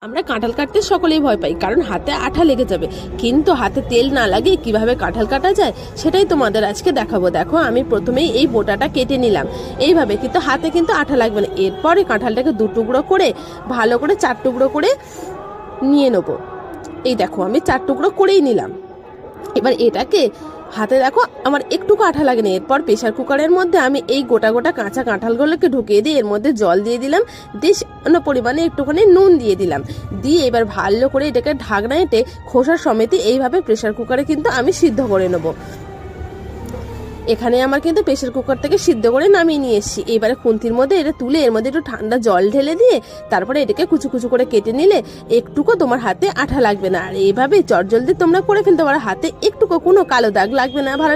আমরা কাঁঠাল কাটতে সকলেই ভয় পাই, কারণ হাতে আঠা লেগে যাবে। কিন্তু হাতে তেল না লাগে কিভাবে কাঁঠাল কাটা যায় সেটাই তোমাদের আজকে দেখাবো। দেখো, আমি প্রথমেই এই বোটাটা কেটে নিলাম এইভাবে, কিন্তু হাতে কিন্তু আঠা লাগবে না। এরপরে কাঁঠালটাকে 2 টুকরো করে ভালো করে 4 টুকরো করে নিয়ে নেবো। এই দেখো, আমি 4 টুকরো করেই নিলাম। এবার এটাকে হাতে দেখো আমার একটুকু আঠা লাগে না। এরপর প্রেশার কুকারের মধ্যে আমি এই গোটা গোটা কাঁচা কাঁঠালগুলোকে ঢুকিয়ে দিয়ে এর মধ্যে জল দিয়ে দিলাম, দিয়ে সামান্য পরিমাণে একটুখানি নুন দিয়ে দিলাম। দিয়ে এবার ভালো করে এটাকে ঢাকনা এঁটে খোসা সমেত এইভাবে প্রেশার কুকারে কিন্তু আমি সিদ্ধ করে নেবো। এখানে আমার কিন্তু প্রেশার কুকার থেকে সিদ্ধ করে নামিয়ে নিয়ে এসেছি। এবারে খুন্তির মধ্যে এটা তুলে এর মধ্যে একটু ঠান্ডা জল ঢেলে দিয়ে তারপরে এটাকে কুচু কুচু করে কেটে নিলে একটুকু তোমার হাতে আঠা লাগবে না। আর এইভাবে চটজলদি তোমরা করে ফেলতে পারো, হাতে একটুকু কোনো কালো দাগ লাগবে না। ভালো